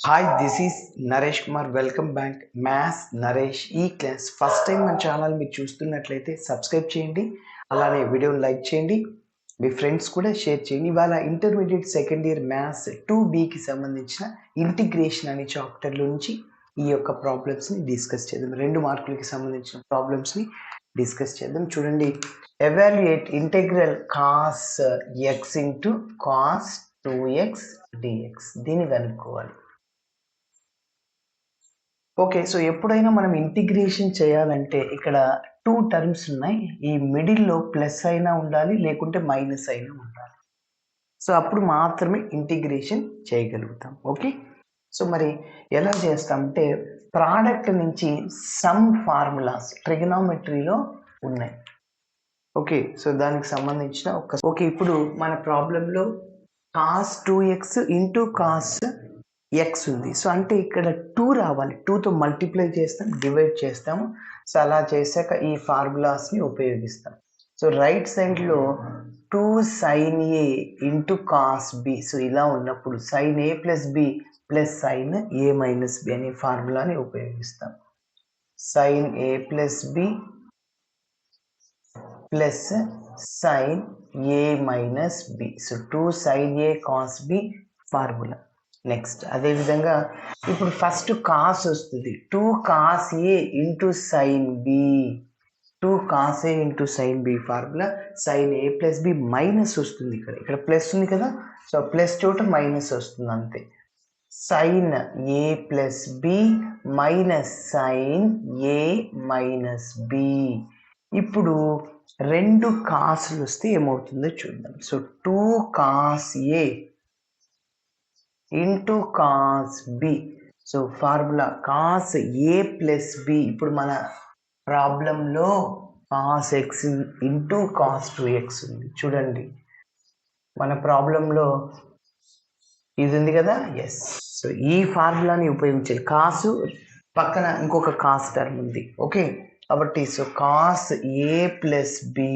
Hi, this is Naresh Kumar. Welcome back. Maths Naresh ఈ class. First time మన channel మీరు చూస్తున్నట్లయితే సబ్స్క్రైబ్ చేయండి, అలానే వీడియోని లైక్ చేయండి, మీ ఫ్రెండ్స్ కూడా షేర్ చేయండి. ఇవాళ ఇంటర్మీడియట్ సెకండ్ ఇయర్ మ్యాథ్స్ 2Bకి సంబంధించిన ఇంటిగ్రేషన్ అనే చాప్టర్లో నుంచి ఈ యొక్క ప్రాబ్లమ్స్ని డిస్కస్ చేద్దాం. 2 మార్కులకి సంబంధించిన ప్రాబ్లమ్స్ని డిస్కస్ చేద్దాం. చూడండి, evaluate integral cos X into cos 2x dx. దీన్ని కనుక్కోవాలి. ఓకే, సో ఎప్పుడైనా మనం ఇంటిగ్రేషన్ చేయాలంటే ఇక్కడ 2 టర్మ్స్ ఉన్నాయి. ఈ మిడిల్లో ప్లస్ అయినా ఉండాలి, లేకుంటే మైనస్ అయినా ఉండాలి. సో అప్పుడు మాత్రమే ఇంటిగ్రేషన్ చేయగలుగుతాం. ఓకే, సో మరి ఎలా చేస్తామంటే ప్రోడక్ట్ నుంచి సమ్ ఫార్ములాస్ ట్రిగనామెట్రీలో ఉన్నాయి. ఓకే, సో దానికి సంబంధించిన ఓకే, ఇప్పుడు మన ప్రాబ్లంలో cos 2x into cos X ఉంది. సో అంటే ఇక్కడ 2 రావాలి. 2తో మల్టిప్లై చేస్తాం, డివైడ్ చేస్తాము. సో అలా చేశాక ఈ ఫార్ములాస్ని ఉపయోగిస్తాం. సో రైట్ సైడ్లో 2 sin a into cos B. So ఇలా ఉన్నప్పుడు sin a plus B plus sin a minus B అనే ఫార్ములాని ఉపయోగిస్తాం. sin a plus B plus sin a minus B. So 2 sin a cos B formula. Next అదేవిధంగా ఇప్పుడు first cos వస్తుంది. 2 cos a into sine B. 2 cos a into sine B formula. Sine A plus B minus వస్తుంది. ఇక్కడ plus ఉంది కదా, so plus చోట minus వస్తుంది అంతే. Sine A plus B minus sine A minus B. ఇప్పుడు 2 కాసులు వస్తే ఏమవుతుందో చూద్దాం. So 2 cos a into cos B. So formula cos A plus B. ఇప్పుడు మన ప్రాబ్లంలో cos X into cos 2x ఉంది. చూడండి, మన ప్రాబ్లంలో ఇది ఉంది కదా. ఎస్, సో ఈ ఫార్ములాని ఉపయోగించాలి. కాసు పక్కన ఇంకొక కాస్ టర్మ్ ఉంది. ఓకే, కాబట్టి so cos A plus B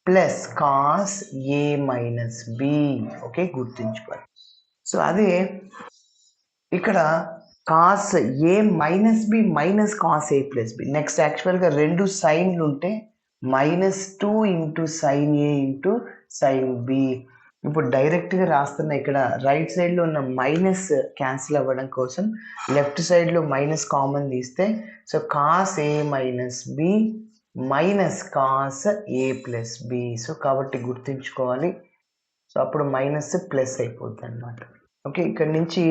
plus cos A minus B. Okay, గుర్తుంచుకోవాలి. సో అదే ఇక్కడ cos A minus B minus cos A plus B. Next యాక్చువల్గా 2 సైన్లు ఉంటే -2 into sine A into sine B. ఇప్పుడు డైరెక్ట్గా రాస్తున్నా. ఇక్కడ రైట్ సైడ్లో ఉన్న మైనస్ క్యాన్సిల్ అవ్వడం కోసం లెఫ్ట్ సైడ్లో మైనస్ కామన్ తీస్తే so cos A minus B minus cos A plus B. So కాబట్టి గుర్తుంచుకోవాలి. సో అప్పుడు మైనస్ ప్లస్ అయిపోద్ది అనమాట. ఓకే, ఇక్కడ నుంచి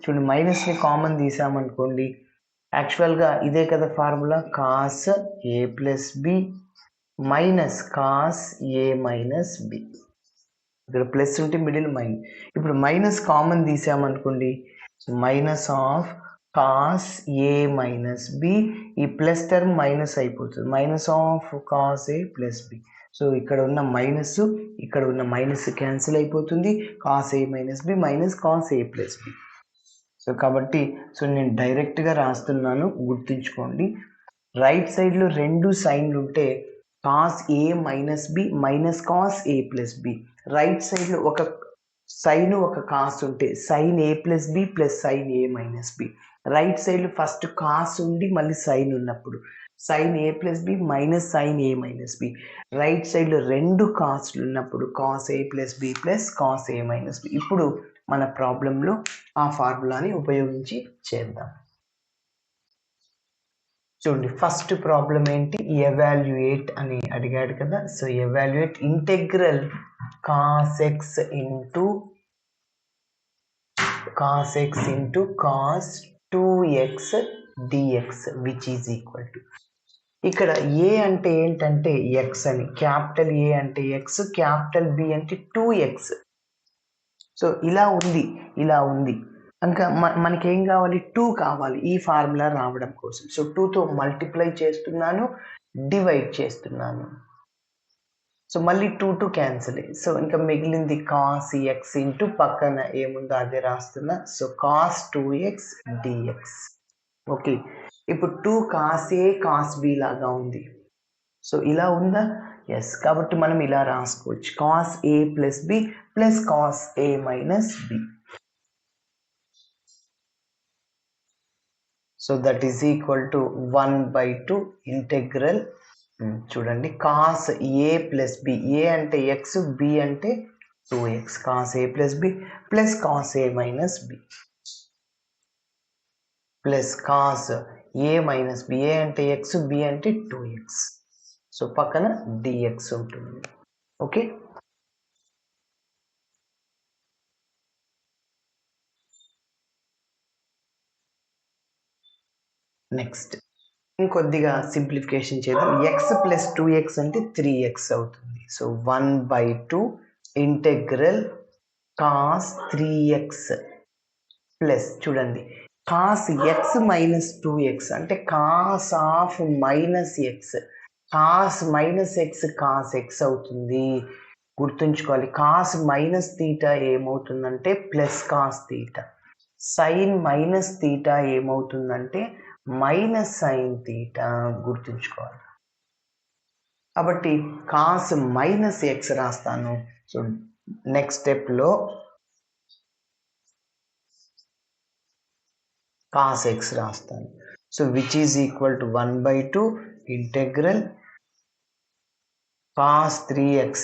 చూడండి, మైనస్ని కామన్ తీసామనుకోండి, యాక్చువల్గా ఇదే కదా formula, cos A plus B minus cos A minus B. ఇక్కడ ప్లస్ ఉంటే మిడిల్ మైనస్. ఇప్పుడు మైనస్ కామన్ తీసామనుకోండి, minus of cos A minus B. ఈ ప్లస్ టర్మ్ మైనస్ అయిపోతుంది, minus of cos A plus B. So ఇక్కడ ఉన్న minus ఇక్కడ ఉన్న మైనస్ క్యాన్సిల్ అయిపోతుంది. Cos A minus B minus cos A plus B. So కాబట్టి so నేను డైరెక్ట్గా రాస్తున్నాను, గుర్తుంచుకోండి. రైట్ సైడ్లో 2 సైన్లు ఉంటే cos A minus B minus cos A plus B. Right సైడ్లో ఒక సైన్ ఒక కాస్ ఉంటే sine A plus B plus sine A minus B. Right సైడ్లో ఫస్ట్ కాస్ ఉండి మళ్ళీ సైన్ ఉన్నప్పుడు sine A plus B minus sine A minus B. Right సైడ్లో 2 కాస్లు ఉన్నప్పుడు cos A plus B plus cos A minus B. ఇప్పుడు మన ప్రాబ్లంలో ఆ ఫార్ములాని ఉపయోగించి చేద్దాం. చూడండి, ఫస్ట్ ప్రాబ్లం ఏంటి, ఎవాల్యుయేట్ అని అడిగాడు కదా. So evaluate integral cos X into cos 2x dx which is equal to. ఇక్కడ ఏ అంటే ఏంటంటే ఎక్స్ అని, క్యాపిటల్ ఏ అంటే ఎక్స్, క్యాపిటల్ బి అంటే 2x. సో ఇలా ఉంది ఇంకా మనకి ఏం కావాలి, 2 కావాలి ఈ ఫార్ములా రావడం కోసం. సో 2తో మల్టిప్లై చేస్తున్నాను, డివైడ్ చేస్తున్నాను. సో మళ్ళీ 2 క్యాన్సిల్. సో ఇంకా మిగిలింది కాస్ ఎక్స్ ఇంటూ పక్కన ఏముందో అదే రాస్తున్నా. So cos 2x dx. Okay, ఇప్పుడు 2 కాస్ ఏ కాస్ బి లాగా ఉంది. సో ఇలా ఉందా? ఎస్, కాబట్టి మనం ఇలా రాసుకోవచ్చు, cos A plus B plus cos A minus B. So that is equal to 1/2 integral చూడండి cos A plus B, A అంటే ఎక్స్, బి అంటే 2x, cos A plus B plus cos A minus B plus cos A minus B, A అంటే x, B అంటే 2x. So పక్కన dx ఉంటుంది. Okay, next ఇంకొద్దిగా simplification చేద్దాం. X plus 2x అంటే 3x అవుతుంది. So 1/2 integral cos 3x plus చూడండి cos x minus 2x అంటే cos of minus x, cos minus x cos x అవుతుంది. గుర్తుంచుకోవాలి, కాస్ మైనస్ తీటా ఏమవుతుందంటే plus cos theta, sine minus theta ఏమవుతుందంటే minus sine theta, గుర్తుంచుకోవాలి. కాబట్టి cos minus x రాస్తాను. So next స్టెప్లో కాస్ ఎక్స్ రాస్తాను. So which is equal to 1/2 integral cos 3x.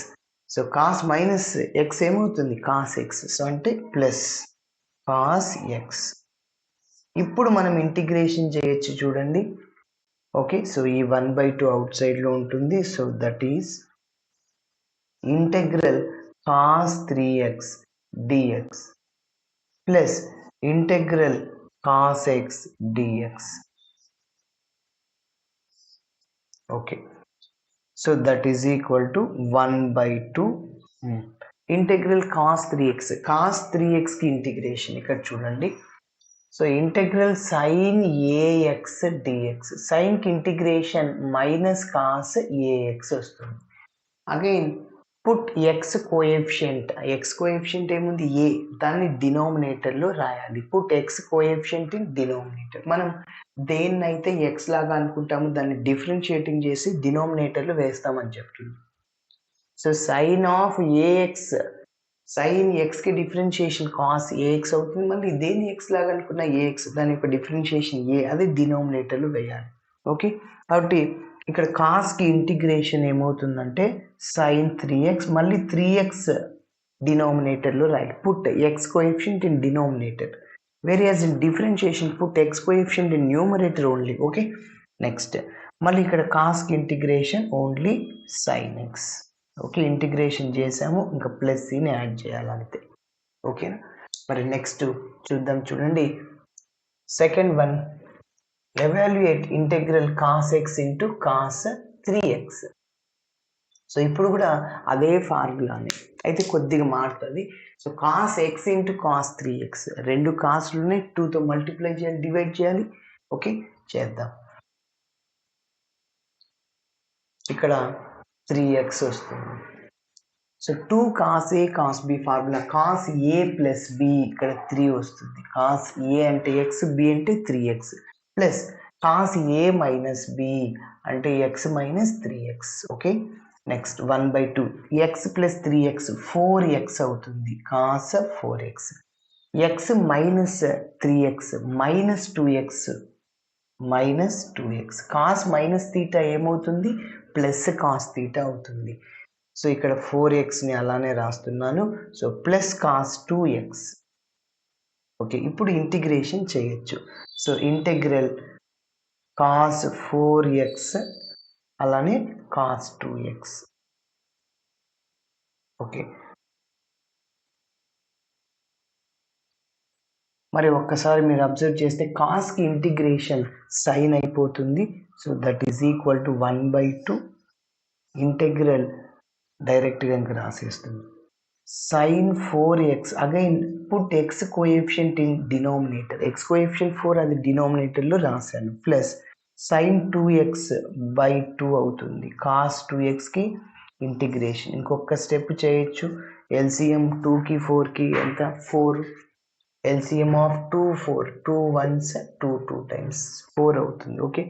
So cos minus x ఏమవుతుంది cos x, so అంటే plus cos x. ఇప్పుడు మనం ఇంటిగ్రేషన్ చేయొచ్చు చూడండి. ఓకే, సో ఈ 1/2 అవుట్ సైడ్లో ఉంటుంది. So that is integral cos 3x dx plus integral cos x dx. Okay, so that is equal to 1/2 integral cos 3x, cos 3xకి integration ఇక్కడ చూడండి. So integral sine A X D X, సైన్కి integration minus cos A X వస్తుంది. Again put x coefficient, x coefficient ఏముంది A, దాన్ని డినోమినేటర్లో రాయాలి. Put x coefficient in denominator. మనం దేన్నైతే ఎక్స్ లాగా అనుకుంటామో దాన్ని డిఫరెన్షియేటింగ్ చేసి డినోమినేటర్లో వేస్తామని చెప్తుంది. So sine of A X, sine ఎక్స్కి డిఫరెన్షియేషన్ కాస్ ఏఎక్స్ అవుతుంది. మళ్ళీ దేని ఎక్స్ లాగా అనుకున్న ఏఎక్స్, దాని యొక్క డిఫరెన్షియేషన్ ఏ, అది డినోమినేటర్లో వేయాలి. ఓకే, కాబట్టి ఇక్కడ కాస్కి ఇంటిగ్రేషన్ ఏమవుతుందంటే సైన్ 3x, మళ్ళీ 3x డినోమినేటర్లో రాయాలి. Put x coefficient in denominator, whereas in differentiation put x coefficient in numerator only. Okay, next మళ్ళీ ఇక్కడ కాస్కి integration only sine x. Okay, integration చేసాము, ఇంకా ప్లస్ సిని యాడ్ చేయాలి అంతే. ఓకేనా, మరి నెక్స్ట్ చూద్దాం చూడండి. Second one, evaluate integral cos X into cos 3x. So ఇప్పుడు కూడా అదే ఫార్ములానే, అయితే కొద్దిగా మారుతుంది. So cos X into cos 3x, రెండు కాస్ట్లునే 2తో మల్టిప్లై చేయాలి, డివైడ్ చేయాలి. ఓకే, చేద్దాం. ఇక్కడ 3x వస్తుంది. So 2 cos A cos B formula, cos A plus B ఇక్కడ 3 వస్తుంది. కాస్ ఏ అంటే ఎక్స్, బి అంటే 3x plus cos A minus B అంటే x minus 3x. Okay, next 1/2 x plus 3x 4x అవుతుంది. Cos 4x, x minus 3x minus 2x, cos minus theta ఏమవుతుంది plus cos theta అవుతుంది. So ఇక్కడ 4xని అలానే రాస్తున్నాను. So plus cos 2x. Okay, ఇప్పుడు integration చేయొచ్చు. సో ఇంటెగ్రల్ కాస్ 4x అలానే కాస్ 2x. ఓకే, మరి ఒక్కసారి మీరు అబ్జర్వ్ చేస్తే కాస్కి ఇంటిగ్రేషన్ సైన్ అయిపోతుంది. So that is equal to 1/2 integral, డైరెక్ట్గా ఇంకా రాసేస్తుంది sine 4x. Again put x coefficient in denominator, x coefficient 4 అది డినోమినేటర్లో రాశాను, ప్లస్ సైన్ 2x/2 అవుతుంది. కాస్ 2xకి ఇంటిగ్రేషన్ ఇంకొక స్టెప్ చేయొచ్చు. ఎల్సిఎం 2కి 4కి ఎంత 4, ఎల్సిఎం ఆఫ్ 2 4, 2 1s 2 2 టైమ్స్ 4 అవుతుంది. Okay,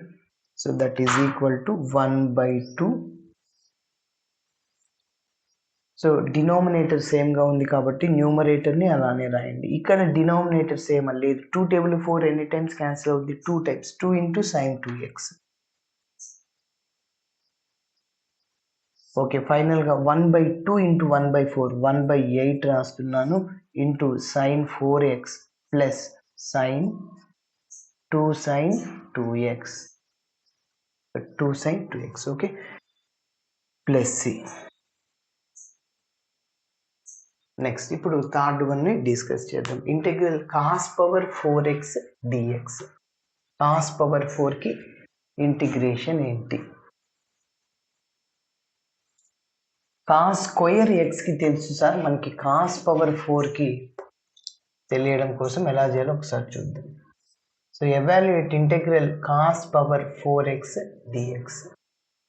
so that is equal to 1/2. So denominator సేమ్గా ఉంది కాబట్టి న్యూమరేటర్ని అలానే రాయండి. ఇక్కడ డినామినేటర్ సేమ్ లేదు. 2/4 ఎన్ని టైమ్స్ క్యాన్సిల్ అవుతుంది? 2 టైమ్స్. 2 × sin 2x. ఓకే, ఫైనల్గా 1/2 × 1/4 1/8 రాస్తున్నాను into sin 4x plus sin 2 sin 2x 2 sin 2x. Okay, plus C. Next ఇప్పుడు థర్డ్ వన్ని డిస్కస్ చేద్దాం. Integral cos power 4x dx. cos power 4కి ఇంటిగ్రేషన్ ఏంటి? cos స్క్వేర్ xకి తెలుసు సార్, మనకి cos పవర్ 4కి తెలియడం కోసం ఎలా చేయాలో ఒకసారి చూద్దాం. So evaluate integral cos power 4x dx.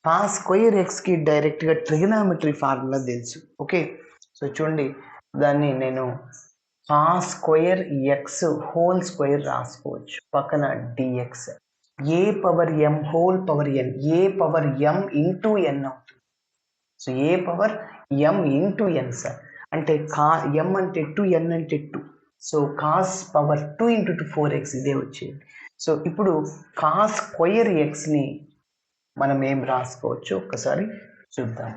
cos square xకి డైరెక్ట్గా ట్రిగనామెట్రీ ఫార్ములా తెలుసు. ఓకే, సో చూడండి, దాన్ని నేను cos square x whole square రాసుకోవచ్చు, పక్కన dx. A power m whole power n, A power m into n అవుతుంది. So A power m into n sir, అంటే m అంటే 2, n అంటే 2. సో cos పవర్ 2 × 4x ఇదే వచ్చేది. సో ఇప్పుడు cos square xని మనం ఏం రాసుకోవచ్చు ఒక్కసారి చూద్దాం.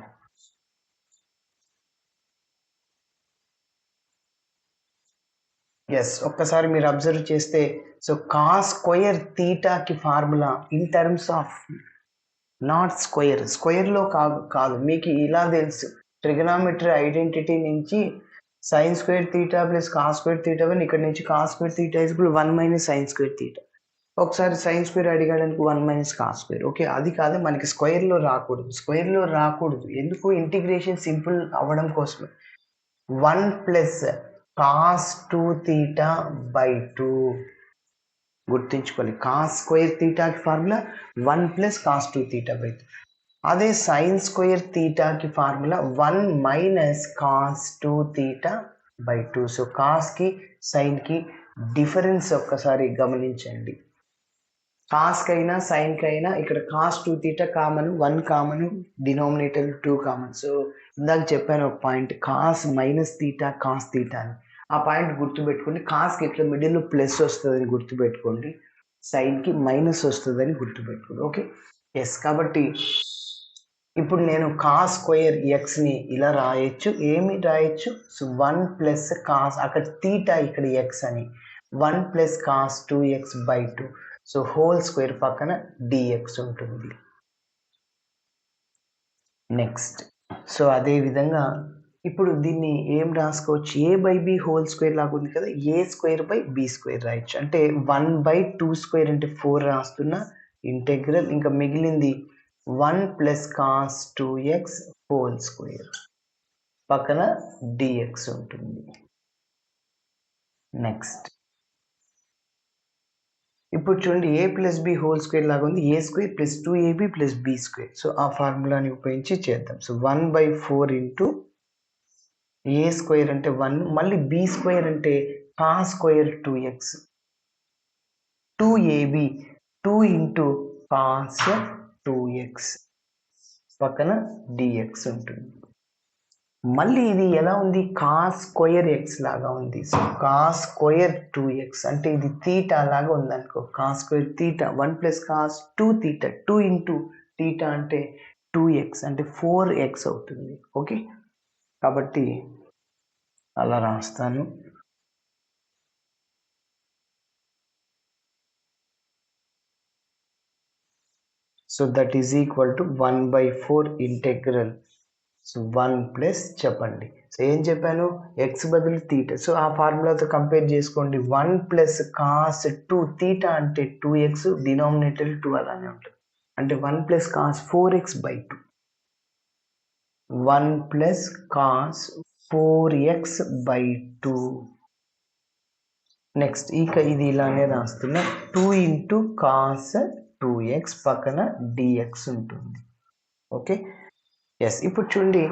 ఎస్, ఒక్కసారి మీరు అబ్జర్వ్ చేస్తే, సో cos స్క్వేర్ థీటాకి formula in terms of not square, స్క్వేర్లో కాదు, మీకు ఇలా తెలుసు. ట్రిగనామెట్రీ ఐడెంటిటీ నుంచి sin square theta plus cos square theta, ఇక్కడ నుంచి cos square theta = 1 - sin square theta. ఒకసారి sin స్క్వేర్ అడిగాడానికి 1 - cos స్క్వేర్. ఓకే, అది కాదు, మనకి స్క్వేర్లో రాకూడదు. ఎందుకు? ఇంటిగ్రేషన్ సింపుల్ అవ్వడం కోసమే. 1 + cos 2 theta by 2. గుర్తుంచుకోవాలి, cos స్క్వేర్ థీటాకి ఫార్ములా 1 + cos 2 theta by 2. అదే sin స్క్వేర్ థీటాకి formula 1 - cos 2 theta by 2. So కాస్కి సైన్కి డిఫరెన్స్ ఒక్కసారి గమనించండి. కాస్కైనా సైన్కైనా ఇక్కడ cos 2 theta common, 1 common, denominator 2 common. So ఇందాక చెప్పాను ఒక పాయింట్, cos -θ cos θ అని. ఆ పాయింట్ గుర్తుపెట్టుకోండి. కాస్కి ఇట్లా మిడిల్లో ప్లస్ వస్తుందని గుర్తుపెట్టుకోండి, సైన్కి మైనస్ వస్తుందని గుర్తుపెట్టుకోండి. Okay, yes. కాబట్టి ఇప్పుడు నేను cos స్క్వేర్ xని ఇలా రాయొచ్చు. ఏమి రాయొచ్చు? సో 1 + cos, అక్కడ థీటా ఇక్కడ x అని, 1 + cos 2x by 2. So whole square పక్కన dx ఉంటుంది. నెక్స్ట్, సో అదే విధంగా ఇప్పుడు దీన్ని ఏం రాసుకోవచ్చు? a/b హోల్ స్క్వేర్ లాగా ఉంది కదా, a² / b² రాయొచ్చు. అంటే 1/2² అంటే 4 రాస్తున్నా ఇంటెగ్రల్, ఇంకా మిగిలింది 1 + cos 2x హోల్ స్క్వేర్ పక్కన dx ఉంటుంది. నెక్స్ట్, ఇప్పుడు చూడండి, a + b హోల్ స్క్వేర్ లాగా ఉంది, a² + 2ab + b². సో ఆ ఫార్ములాని ఉపయోగించి చేద్దాం. సో 1/4 × a² అంటే 1, మళ్ళీ b² అంటే cos square 2x, 2ab 2 × cos 2x పక్కన dx ఉంటుంది. మళ్ళీ ఇది ఎలా ఉంది? cos స్క్వేర్ x లాగా ఉంది. సో cos స్క్వేర్ 2x అంటే ఇది థీటా లాగా ఉందనుకో, cos square theta 1 + cos 2 theta, 2 × θ అంటే 2x అంటే 4x అవుతుంది. ఓకే, కాబట్టి అలా రాస్తాను. So that is equal to 1/4 integral. So 1 plus చెప్పండి. సో ఏం చెప్పాను? ఎక్స్ బదులు థీటా. సో ఆ ఫార్ములాతో కంపేర్ చేసుకోండి. 1 + cos 2 θ అంటే 2x, డినామినేటర్ 2 అలానే ఉంటుంది. అంటే 1 + cos 4x by 2. 1 + cos 4x by 2. Next ఇక ఇది ఇలానే రాస్తున్నా, 2 × cos 2x పక్కన dx ఉంటుంది. Okay, yes. ఇప్పుడు చూడండి,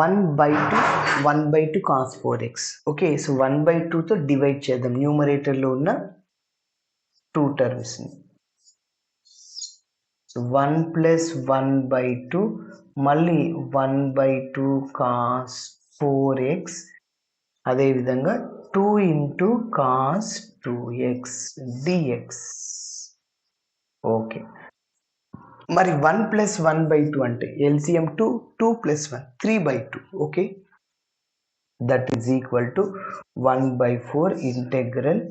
1/2 cos 4x. ఓకే, సో 1/2తో డివైడ్ చేద్దాం న్యూమరేటర్లో ఉన్న 2 టర్మ్స్ని. సో 1 ప్లస్ 1/2 మళ్ళీ 1/2 కాస్ 4x అదేవిధంగా 2 into cos 2x dx. Okay, మరి 1 ప్లస్ 1/2 అంటే LCM 2 plus 1 3/2. Okay, that is equal to 1/4 integral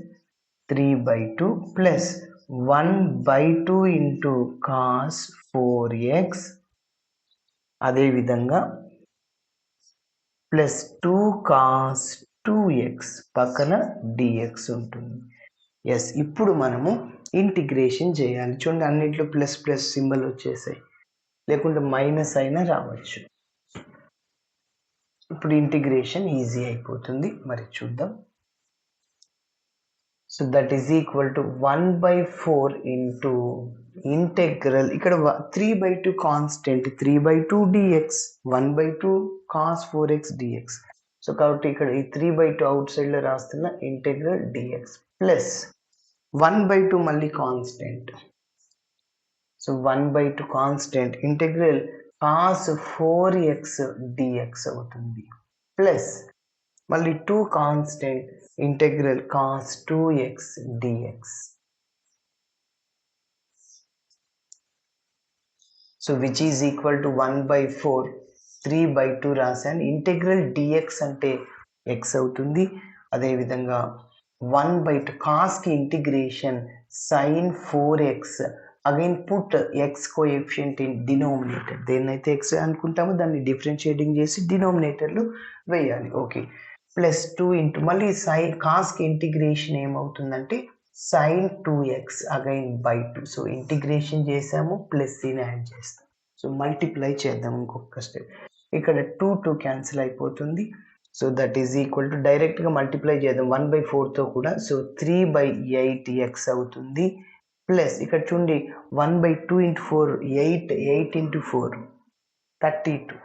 3/2 plus 1/2 into cos 4x అదేవిధంగా ప్లస్ 2 కాస్ 2x పక్కన dx ఉంటుంది. ఎస్, ఇప్పుడు మనము ఇంటిగ్రేషన్ చేయాలి. చూడండి, అన్నిట్లో ప్లస్ ప్లస్ సింబల్ వచ్చేసాయి, లేకుంటే మైనస్ అయినా రావచ్చు. ఇప్పుడు ఇంటిగ్రేషన్ ఈజీ అయిపోతుంది. మరి చూద్దాం. So that is equal to 1/4 into integral, ఇక్కడ 3/2 constant 3/2 dx 1/2 cos 4x dx. So కాబట్టి ఇక్కడ ఈ 3/2 అవుట్ సైడ్ లో రాస్తున్న ఇంటెగ్రల్ dx ప్లస్ 1/2 మళ్ళీ constant. So 1/2 constant integral cos 4x dx అవుతుంది ప్లస్ మళ్ళీ 2 constant integral cos 2x dx. So which is equal to 1/4 3/2 రాశాను. ఇంటెగ్రల్ dx అంటే x అవుతుంది. అదేవిధంగా 1/2 కాస్కి integration sine 4x, again put x coefficient in denominator. దేన్నైతే x అనుకుంటామో దాన్ని డిఫరెన్షియేటింగ్ చేసి డినోమినేటర్లో వేయాలి. ఓకే, ప్లస్ 2 ఇంటూ మళ్ళీ సైన్ కాస్కి ఇంటిగ్రేషన్ ఏమవుతుందంటే sine 2x again by 2. So integration చేసాము, ప్లస్ ని యాడ్ చేస్తాం. సో మల్టిప్లై చేద్దాం ఇంకొక స్టెప్. ఇక్కడ 2 క్యాన్సిల్ అయిపోతుంది. So that is equal to డైరెక్ట్గా మల్టిప్లై చేద్దాం 1/4తో కూడా. సో 3/8x అవుతుంది ప్లస్ ఇక్కడ చూడండి 1/2 into 4 8 into 4 32.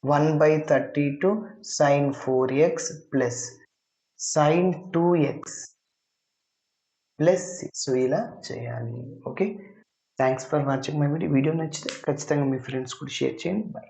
1/32 sine 4x plus sine 2x plus 6. So ఇలా చేయాలి. Okay, thanks for watching my video. Video నచ్చితే ఖచ్చితంగా మీ ఫ్రెండ్స్ కూడా షేర్ చేయండి. బాయ్.